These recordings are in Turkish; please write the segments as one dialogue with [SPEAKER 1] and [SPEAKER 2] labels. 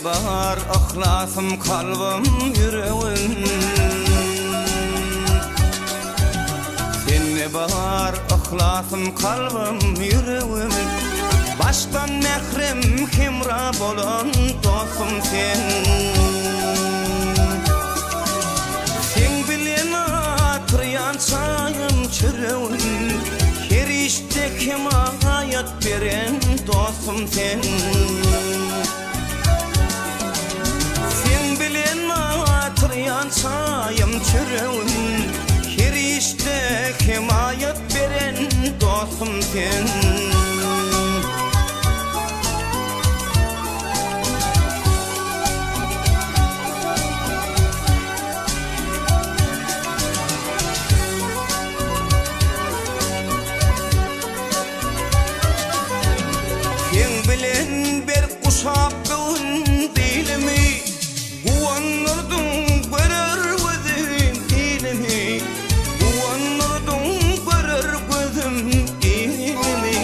[SPEAKER 1] Seni bahar ahlasım kalbim yüreğim. Seni bahar ahlasım kalbim yüreğim. Baştan mehrem hemra bolan dostum sen. Sen bilen atıryan çayım çürüğüm. Her işte kemayat veren dostum sen. Sen bilen atıryan çayım çürüğüm. Her işte kemayat veren dostum sen. Şapkın dilimi Guvanırdın görür gözüm ilimi Guvanırdın görür gözüm ilimi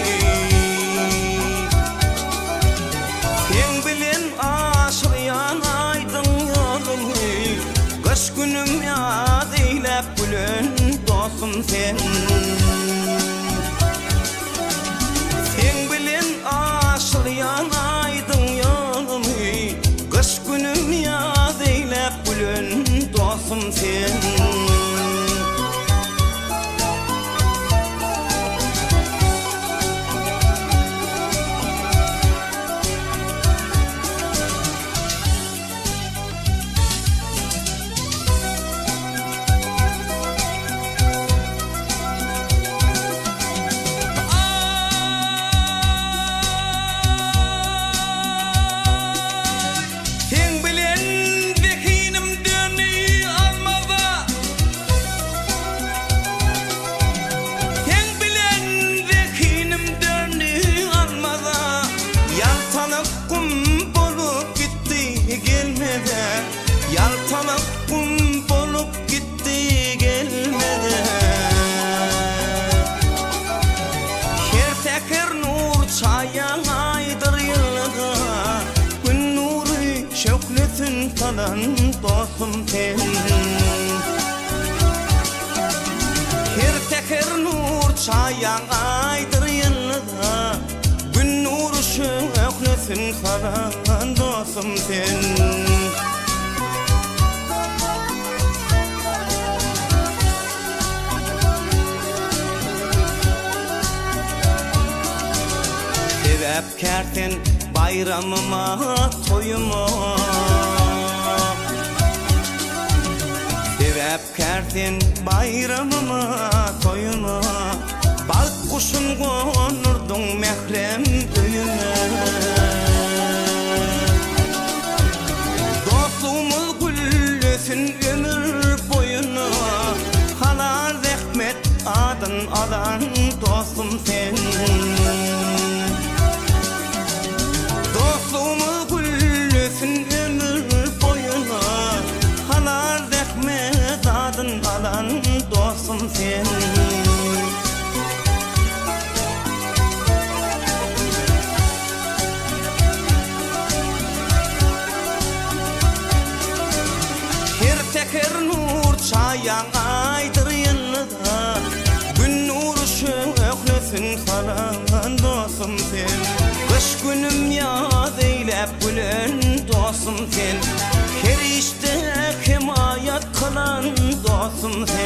[SPEAKER 1] Sen bilen aşıyan aydın yolunu Kış günüm yaz eylep gülen dostum sen. Sen bilen aşıyan kış günüm yaz eylep gülen dostum sen. Yaltanak kum bolup gitti gelmedi. Her teker nur çayan aydır yılda. Gün nuru şöklesin falan dostum sen. Her teker nur çayan aydır yılda. Gün nuru şöklesin falan dostum sen. Sebep kerten bayramıma toyuma Sebep kerten bayramıma toyuma Bal kuşun konurdun mehrem öyüme Dostluğumuz güllesin ömür boyuna Halal zahmet adın alan dostum sen. Dostluğumuz güllesin ömür boyuna Halal zahmet adın alan dostum sen. Her teker nur çayan aydır yılda. Gün nuru şöklesin falan dostum sen. Kış günüm yaz eylep gülen dostum sen. Her işte kemayat kılan dostum sen.